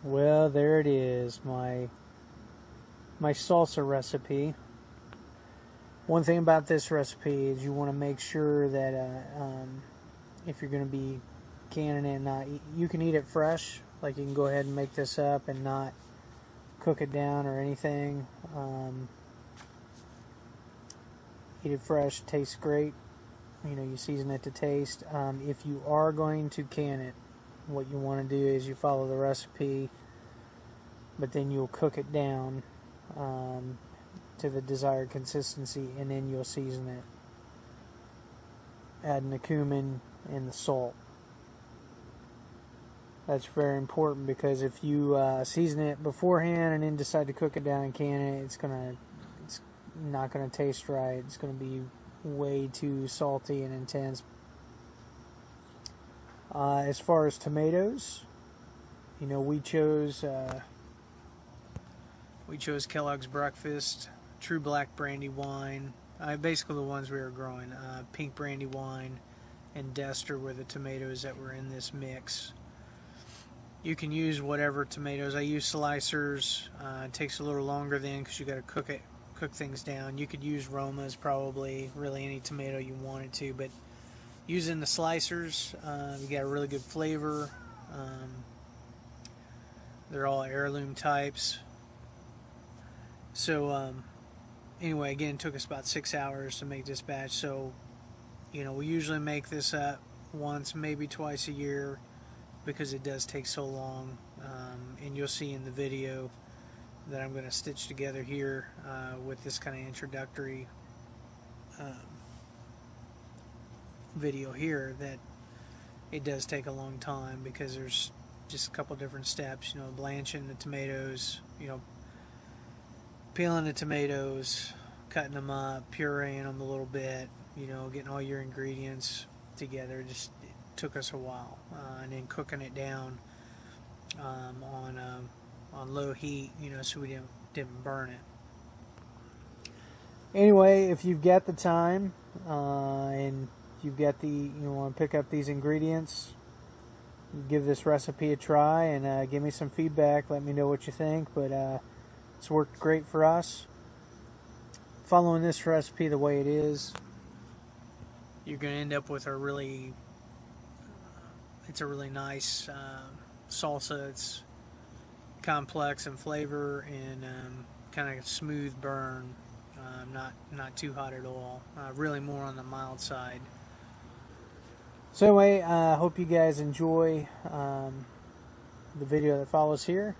Well, there it is, my salsa recipe. One thing about this recipe is you want to make sure that if you're going to be canning it, you can eat it fresh. Like you can go ahead and make this up and not cook it down or anything. Eat it fresh, tastes great. You know, you season it to taste. If you are going to can it, what you want to do is you follow the recipe, but then you'll cook it down to the desired consistency, and then you'll season it, adding the cumin and the salt. That's very important, because if you season it beforehand and then decide to cook it down and can it, it's not gonna taste right. It's gonna be way too salty and intense. As far as tomatoes, you know, we chose Kellogg's Breakfast, True Black Brandywine, basically the ones we were growing. Pink Brandywine and Dester were the tomatoes that were in this mix. You can use whatever tomatoes. I use slicers. It takes a little longer then because you got to cook things down. You could use Romas, probably, really any tomato you wanted to, but using the slicers, you get a really good flavor. They're all heirloom types. So anyway, again, it took us about 6 hours to make this batch. So, you know, we usually make this up once, maybe twice a year, because it does take so long. And you'll see in the video that I'm going to stitch together here with this kind of introductory video here, that it does take a long time, because there's just a couple different steps. You know, blanching the tomatoes, you know, peeling the tomatoes, cutting them up, pureeing them a little bit, you know, getting all your ingredients together. It took us a while, and then cooking it down on low heat, you know, so we didn't burn it. Anyway, if you've got the time and you've got you want to pick up these ingredients, give this recipe a try and give me some feedback. Let me know what you think. But it's worked great for us. Following this recipe the way it is, you're going to end up with it's a really nice salsa. It's complex in flavor and kind of smooth burn, not too hot at all. Really more on the mild side. So anyway, I hope you guys enjoy the video that follows here,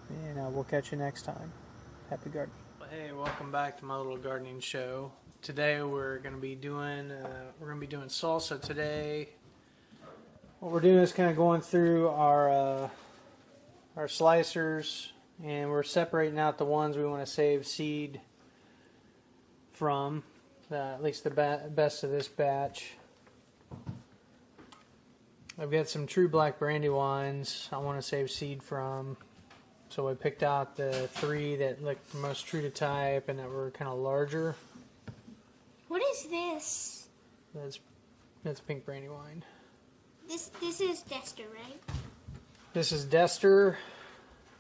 and we'll catch you next time. Happy gardening. Well, hey, welcome back to my little gardening show. Today we're going to be doing salsa today. What we're doing is kind of going through our slicers, and we're separating out the ones we want to save seed from, at least the best of this batch. I've got some True Black Brandywines I want to save seed from, so I picked out the 3 that looked the most true to type and that were kind of larger. What is this? That's Pink Brandywine. This is Dester, right? This is Dester,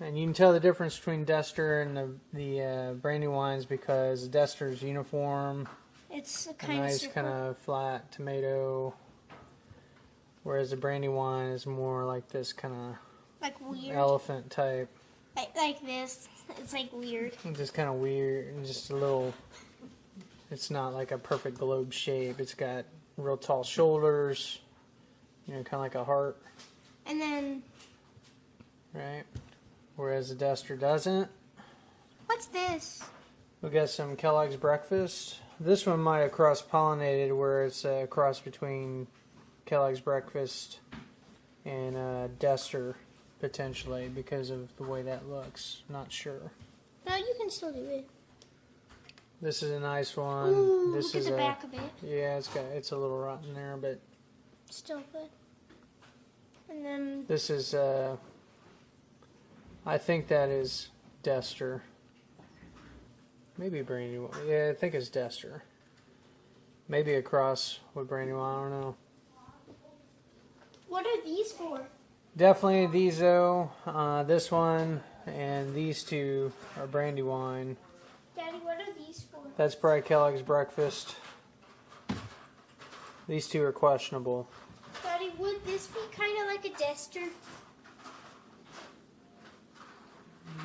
and you can tell the difference between Dester and the Brandywines because Dester is uniform. It's a nice kind of flat tomato, whereas the Brandywine is more like this kind of like weird elephant type. Like this. It's like weird. It's just kind of weird and just a little. It's not like a perfect globe shape. It's got real tall shoulders. You know, kind of like a heart. And then... Right? Whereas the Dester doesn't. What's this? We got some Kellogg's Breakfast. This one might have cross-pollinated, where it's a cross between Kellogg's Breakfast and Dester, potentially, because of the way that looks. Not sure. No, you can still do it. This is a nice one. Ooh, this look is at the back of it. Yeah, it's a little rotten there, but still good. And then this is I think that is Dester. Maybe Brandywine. Yeah, I think it's Dester. Maybe a cross with Brandywine. I don't know. What are these for? Definitely these though. This one and these two are Brandywine. Daddy, what are these for? That's probably Kellogg's breakfast. These two are questionable. Daddy, would this be kind of like a duster?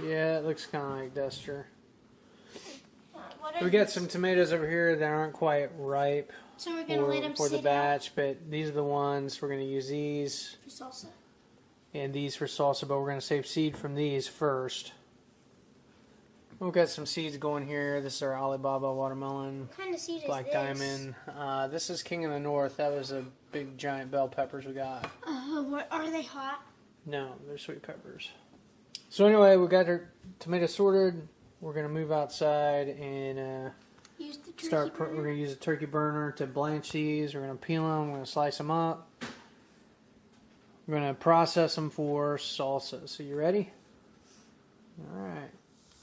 Yeah, it looks kind of like duster. What are We got these? some tomatoes over here that aren't quite ripe So we're gonna let them for the sit batch, but these are the ones. We're going to use these out for salsa. and these for salsa, but we're going to save seed from these first. We've got some seeds going here. This is our Alibaba watermelon, What kind of seed black is this? diamond. This is King of the North. That was a big giant bell peppers we got. What, are they hot? No, they're sweet peppers. So anyway, we got our tomatoes sorted. We're going to move outside and Use the turkey we're burner. going to use a turkey burner to blanch these. We're going to peel them. We're going to slice them up. We're going to process them for salsa. So you ready? All right.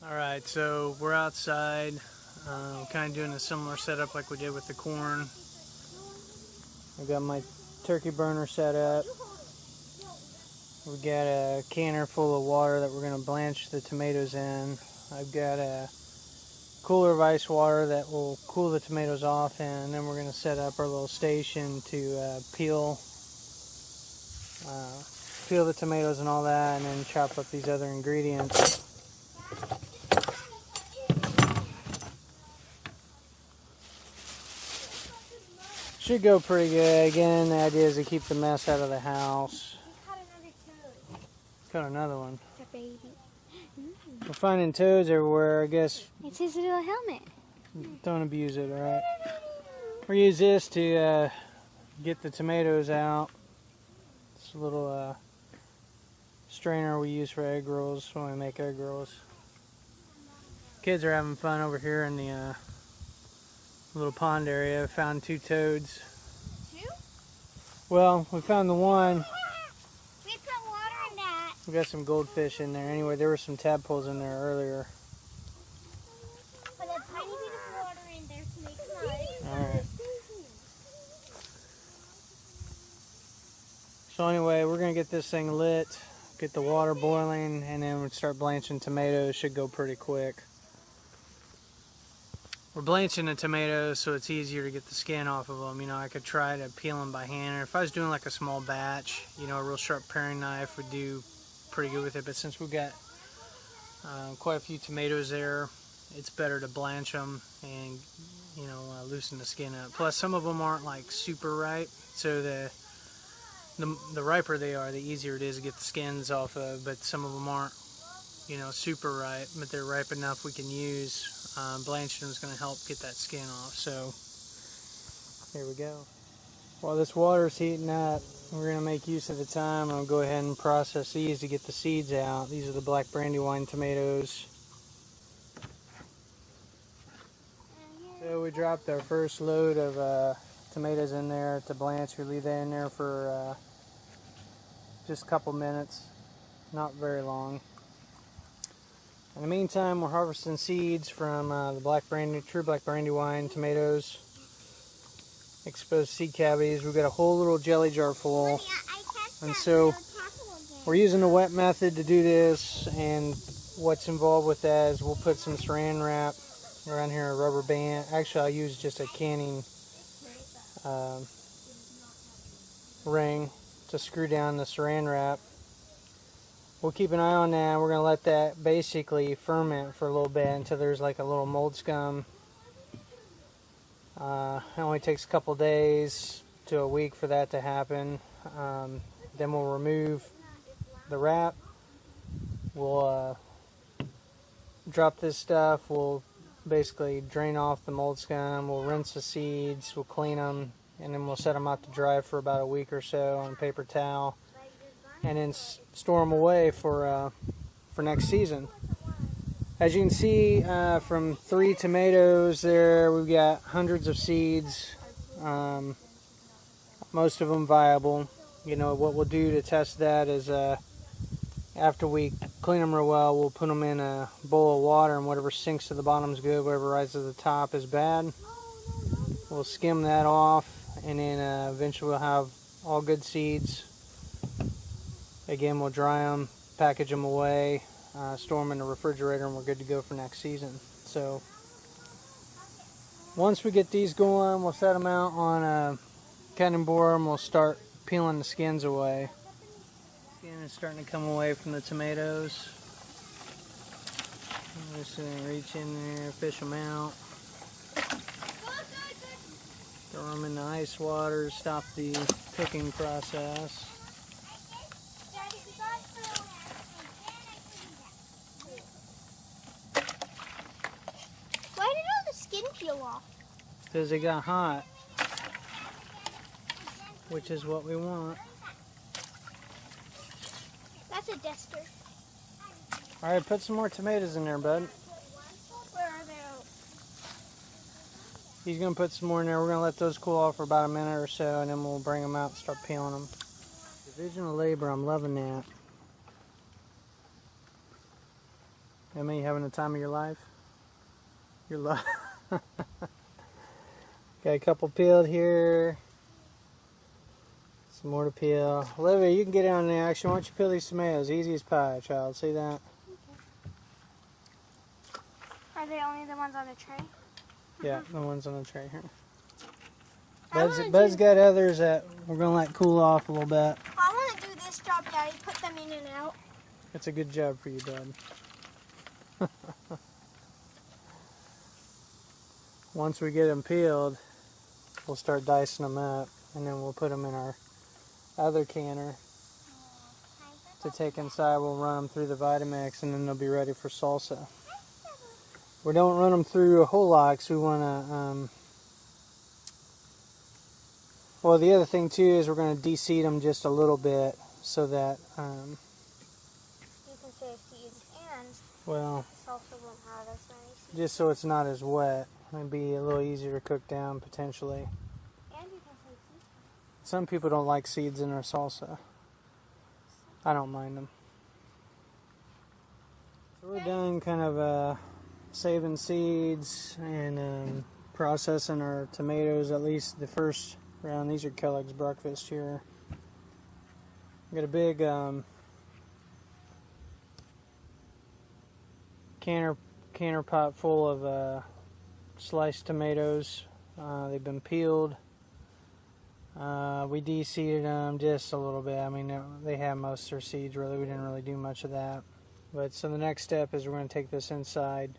All right, so we're outside, kind of doing a similar setup like we did with the corn. I've got my turkey burner set up. We got a canner full of water that we're going to blanch the tomatoes in. I've got a cooler of ice water that will cool the tomatoes off, and then we're going to set up our little station to peel the tomatoes and all that, and then chop up these other ingredients. Should go pretty good. Again, the idea is to keep the mess out of the house. Caught another toad. Got another one. It's a baby. We're finding toads everywhere. I guess It's his little helmet. don't abuse it, alright? We'll use this to get the tomatoes out. It's a little strainer we use for egg rolls when we make egg rolls. Kids are having fun over here in the little pond area. Found 2 toads. 2? Well, we found the one. We put water in that. We got some goldfish in there. Anyway, there were some tadpoles in there earlier. Put a tiny bit of water in there to make it nice. Alright. So anyway, we're going to get this thing lit, get the water boiling, and then we'll start blanching tomatoes. Should go pretty quick. We're blanching the tomatoes so it's easier to get the skin off of them. You know, I could try to peel them by hand. Or if I was doing like a small batch, you know, a real sharp paring knife would do pretty good with it. But since we've got quite a few tomatoes there, it's better to blanch them and, you know, loosen the skin up. Plus, some of them aren't like super ripe, so the riper they are, the easier it is to get the skins off of. But some of them aren't, you know, super ripe, but they're ripe enough we can use. Blanching them is going to help get that skin off. So here we go. While this water is heating up, we're going to make use of the time. I'll go ahead and process these to get the seeds out. These are the black Brandywine tomatoes. So we dropped our first load of tomatoes in there to blanch. We leave that in there for just a couple minutes, not very long. In the meantime, we're harvesting seeds from the true black Brandywine tomatoes. Exposed seed cavities. We've got a whole little jelly jar full. And so we're using the wet method to do this, and what's involved with that is we'll put some saran wrap around here, a rubber band. Actually, I'll use just a canning ring to screw down the saran wrap. We'll keep an eye on that. We're going to let that basically ferment for a little bit until there's like a little mold scum. It only takes a couple days to a week for that to happen. Then we'll remove the wrap. We'll drop this stuff. We'll basically drain off the mold scum. We'll rinse the seeds. We'll clean them. And then we'll set them out to dry for about a week or so on a paper towel. And then store them away for next season. As you can see from 3 tomatoes there, we've got hundreds of seeds, most of them viable. You know, what we'll do to test that is after we clean them real well, we'll put them in a bowl of water, and whatever sinks to the bottom is good, whatever rises to the top is bad. We'll skim that off, and then eventually we'll have all good seeds. Again, we'll dry them, package them away, store them in the refrigerator, and we're good to go for next season. So once we get these going, we'll set them out on a cutting board and we'll start peeling the skins away. Skin is starting to come away from the tomatoes. Just reach in there, fish them out. Throw them in the ice water, stop the cooking process. Why did all the skin peel off? Because they got hot, which is what we want. That's a duster. Alright, put some more tomatoes in there, bud. Where are they? He's going to put some more in there. We're going to let those cool off for about a minute or so, and then we'll bring them out and start peeling them. Division of labor, I'm loving that. Emma, you having the time of your life? Your life. Got a couple peeled here. Some more to peel. Olivia, you can get in on the action. Why don't you peel these tomatoes? Easy as pie, child. See that? Are they only the ones on the tray? Yeah, the ones on the tray here. Bud's got others that we're going to let cool off a little bit. I want to do this job, Daddy. Put them in and out. It's a good job for you, Bud. Once we get them peeled, we'll start dicing them up, and then we'll put them in our other canner to take inside. We'll run them through the Vitamix, and then they'll be ready for salsa. We don't run them through a whole lot because we want to, well, the other thing too is we're going to de-seed them just a little bit so that, You can save seeds and well, salsa won't have as many seeds. just so it's not as wet. It'd be a little easier to cook down potentially. And you can save seeds. Some people don't like seeds in their salsa. I don't mind them. So we're done kind of saving seeds and processing our tomatoes, at least the first round. These are Kellogg's breakfast here. Got a big canner pot full of sliced tomatoes. They've been peeled. We de-seeded them just a little bit. I mean, they have most of their seeds, really. We didn't really do much of that. But so the next step is we're going to take this inside,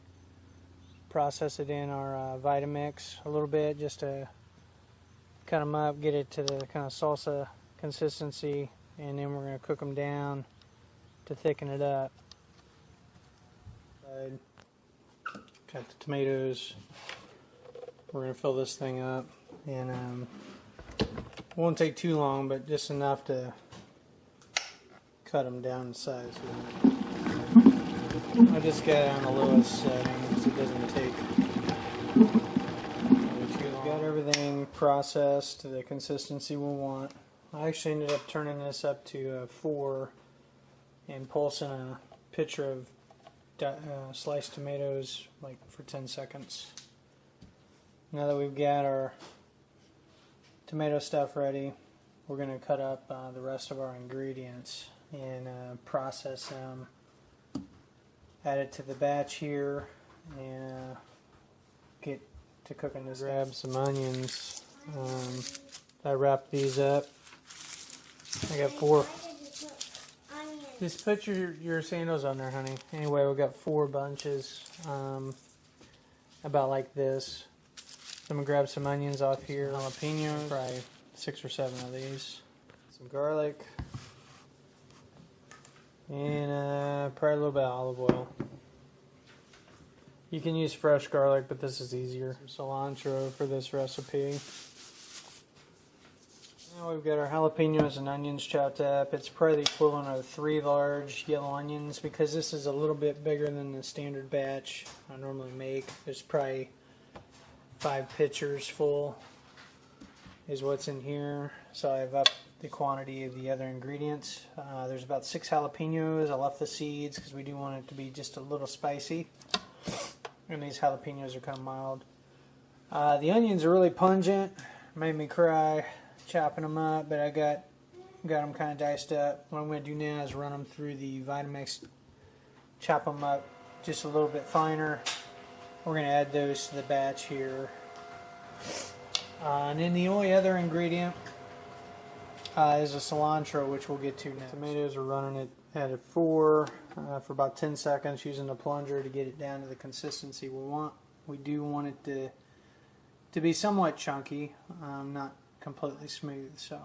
process it in our Vitamix a little bit just to cut them up, get it to the kind of salsa consistency, and then we're going to cook them down to thicken it up. Got the tomatoes. We're going to fill this thing up, and it won't take too long, but just enough to cut them down in size. I just got it on the lowest setting because it doesn't take too long. Got everything processed to the consistency we want. I actually ended up turning this up to 4 and pulsing a pitcher of sliced tomatoes like for 10 seconds. Now that we've got our tomato stuff ready, we're going to cut up the rest of our ingredients and process them. Add it to the batch here and get to cooking this. Grab some onions. I wrap these up. I got 4. Just put your sandals on there, honey. Anyway, we got 4 bunches, about like this. I'm gonna grab some onions off here. Jalapenos, probably 6 or 7 of these. Some garlic. And probably a little bit of olive oil. You can use fresh garlic, but this is easier. Some cilantro for this recipe. Now we've got our jalapenos and onions chopped up. It's probably the equivalent of 3 large yellow onions because this is a little bit bigger than the standard batch I normally make. There's probably 5 pitchers full is what's in here. So I've upped the quantity of the other ingredients. There's about 6 jalapenos. I left the seeds because we do want it to be just a little spicy. And these jalapenos are kind of mild. The onions are really pungent. Made me cry chopping them up, but I got got them kind of diced up. What I'm going to do now is run them through the Vitamix, chop them up just a little bit finer. We're going to add those to the batch here. And then the only other ingredient is a cilantro, which we'll get to now. Tomatoes are running it at a 4 for about 10 seconds using the plunger to get it down to the consistency we want. We do want it to be somewhat chunky, not completely smooth. So.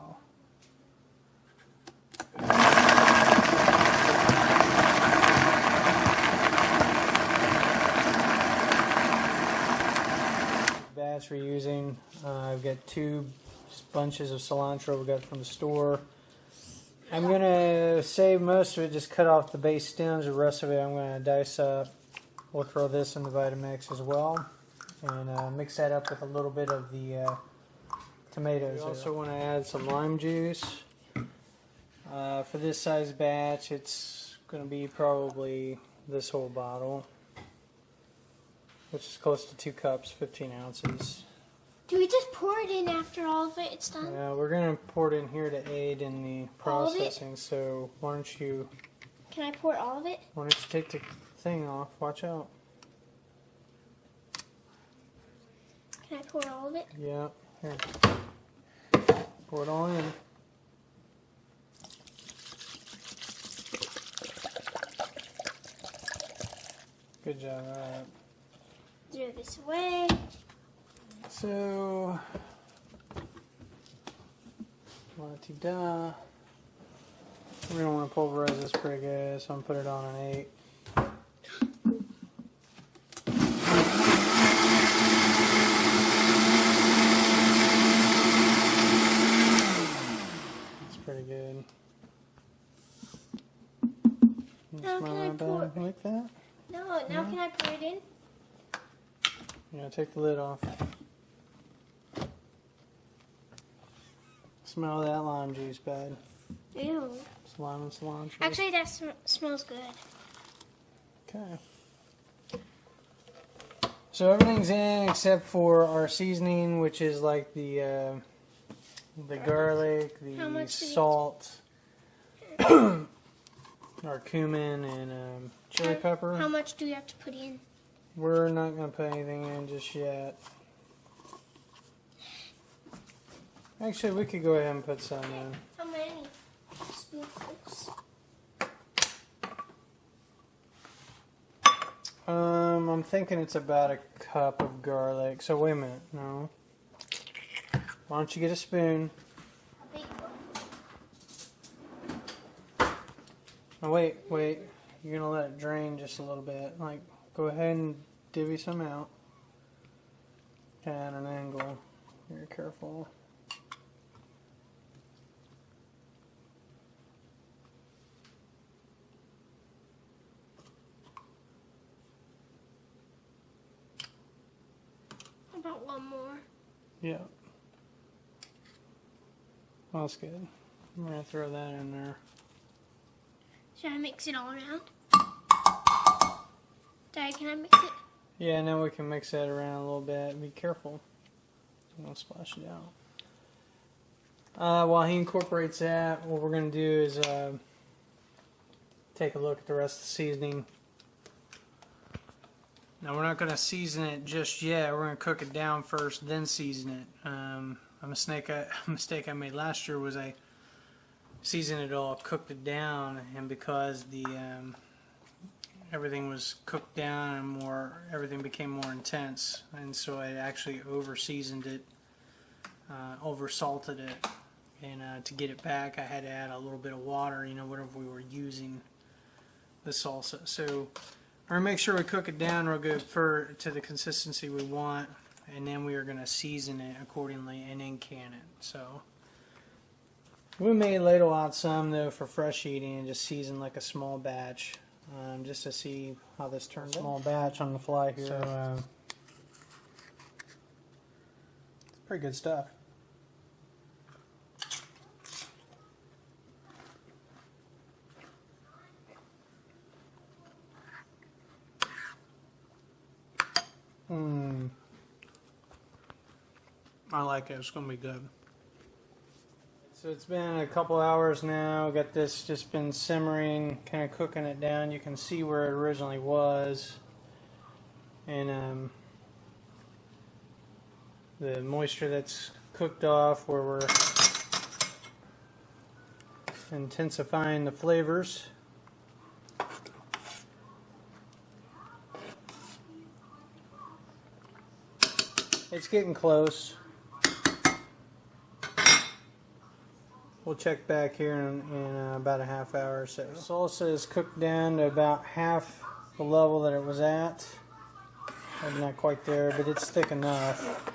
Batch we're using, I've got 2 bunches of cilantro we got from the store. I'm going to save most of it, just cut off the base stems. The rest of it I'm going to dice up. We'll throw this in the Vitamix as well and mix that up with a little bit of the tomatoes. We also want to add some lime juice. For this size batch, it's going to be probably this whole bottle, which is close to 2 cups, 15 ounces. Do we just pour it in after all of it's done? Yeah, we're going to pour it in here to aid in the processing. So why don't you... Can I pour all of it? Why don't you take the thing off? Watch out. Can I pour all of it? Yeah. Here. Pour it all in. Good job. All right. Throw this away. So, la-ti-da. We don't want to pulverize this pretty good, so I'm going to put it on an 8. It's pretty good. Now can I pour like that? No, now can I pour it in? Yeah, take the lid off. Smell that lime juice, bud. Ew. It's lime and cilantro. Actually, that smells good. Okay. So everything's in except for our seasoning, which is like the garlic, the salt, our cumin, and chili pepper. How much do you have to put in? We're not going to put anything in just yet. Actually, we could go ahead and put some in. How many spoonfuls? I'm thinking it's about a cup of garlic. So wait a minute. No. Why don't you get a spoon? A big one. Oh, wait. You're going to let it drain just a little bit. Like, go ahead and divvy some out. At an angle. Very careful. About one more. Yeah. Well, that's good. I'm going to throw that in there. Should I mix it all around? Dad, can I mix it? Yeah, now we can mix that around a little bit. Be careful. Don't splash it out. While he incorporates that, what we're going to do is take a look at the rest of the seasoning. Now, we're not going to season it just yet. We're going to cook it down first, then season it. A mistake I made last year was I seasoned it all, cooked it down, and because the everything was cooked down and everything became more intense, and so I actually over seasoned it, over salted it, and to get it back I had to add a little bit of water, whatever we were using the salsa. So we're going to make sure we cook it down real good to the consistency we want, and then we are going to season it accordingly and then can it. So we may ladle out some though for fresh eating and just season like a small batch, just to see how this turns out. Small batch on the fly here. So it's pretty good stuff. I like it. It's going to be good. So it's been a couple hours now. Got this just been simmering, kind of cooking it down. You can see where it originally was, and the moisture that's cooked off where we're intensifying the flavors. It's getting close. We'll check back here in about a half hour or so. Salsa is cooked down to about half the level that it was at. Maybe not quite there, but it's thick enough.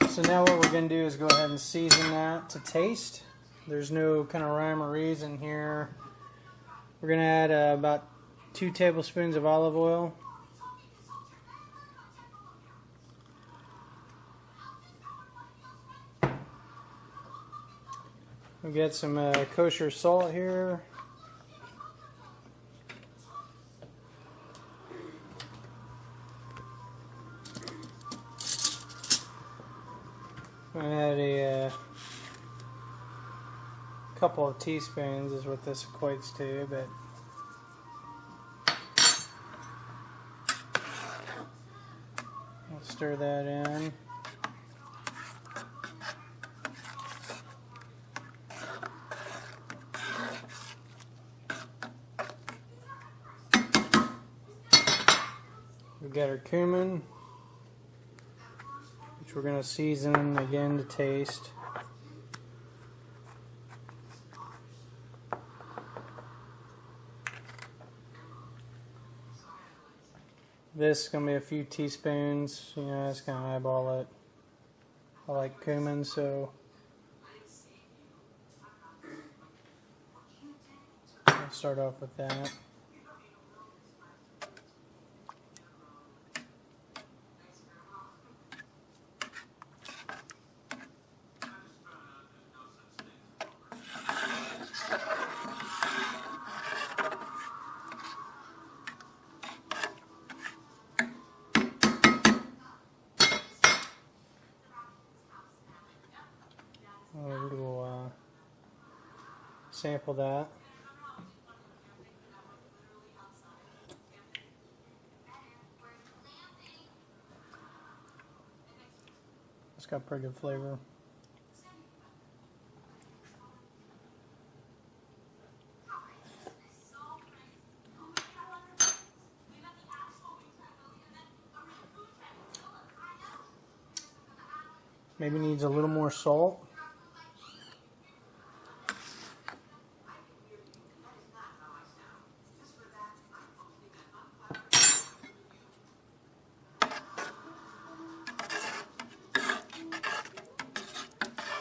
So now what we're going to do is go ahead and season that to taste. There's no kind of rhyme or reason here. We're going to add about 2 tablespoons of olive oil. We got some kosher salt here. I'm going to add a couple of teaspoons is what this equates to, but I'll stir that in. We've got our cumin, which we're going to season again to taste. This is going to be a few teaspoons, you know, just kind of eyeball it. I like cumin, so I'll start off with that. We'll sample that. It's got pretty good flavor. Maybe needs a little more salt.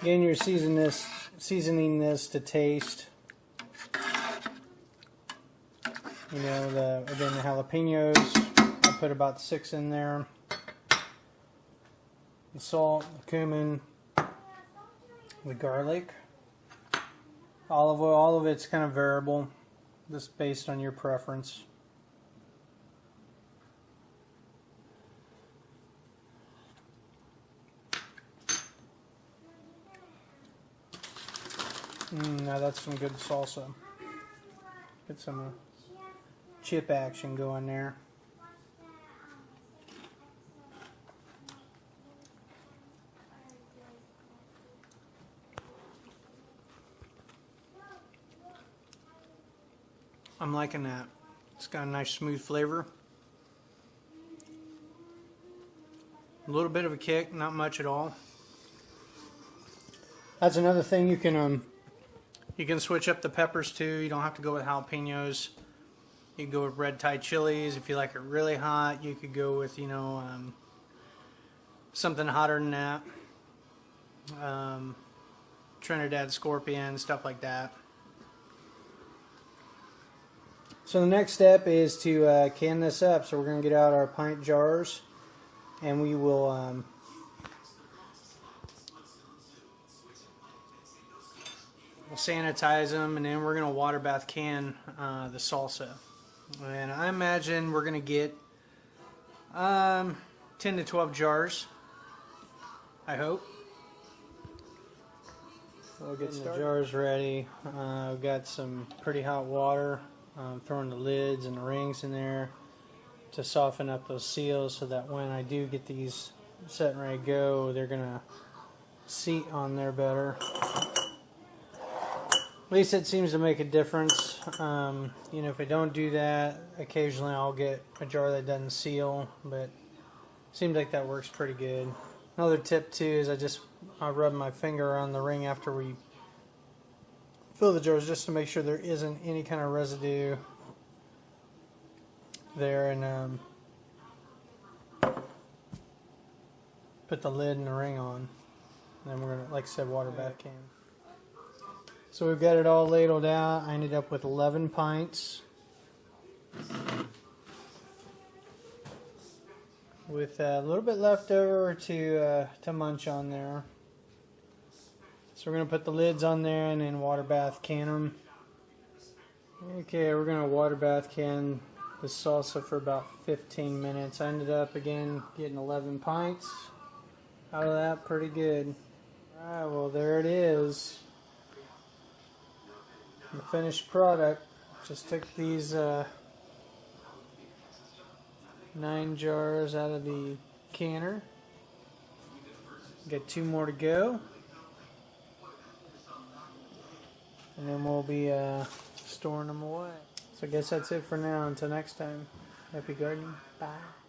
Again, you're seasoning this to taste. You know, again, the jalapenos, I put about 6 in there. The salt, the cumin, the garlic, olive oil, all of it's kind of variable, just based on your preference. Now that's some good salsa. Get some chip action going there. I'm liking that. It's got a nice smooth flavor. A little bit of a kick, not much at all. That's another thing you can switch up the peppers too. You don't have to go with jalapenos. You can go with red Thai chilies. If you like it really hot, you could go with, you know, something hotter than that. Trinidad scorpion, stuff like that. So the next step is to can this up. So we're going to get out our pint jars, and we will we'll sanitize them, and then we're going to water bath can the salsa. And I imagine we're going to get 10 to 12 jars, I hope. we'll get started. The jar's ready. I've got some pretty hot water. I'm throwing the lids and the rings in there to soften up those seals so that when I do get these set and ready to go, they're going to seat on there better. At least it seems to make a difference. You know, if I don't do that, occasionally I'll get a jar that doesn't seal, but it seems like that works pretty good. Another tip too is I rub my finger on the ring after we fill the jars just to make sure there isn't any kind of residue there, and put the lid and the ring on. And then we're gonna, like I said, water bath can. So we've got it all ladled out. I ended up with 11 pints with a little bit left over to munch on there. So we're going to put the lids on there and then water bath can them. Okay, we're going to water bath can the salsa for about 15 minutes. I ended up again getting 11 pints out of that. Pretty good. Alright, well there it is. The finished product. Just took these 9 jars out of the canner. Got 2 more to go. And then we'll be storing them away. So I guess that's it for now. Until next time, happy gardening. Bye.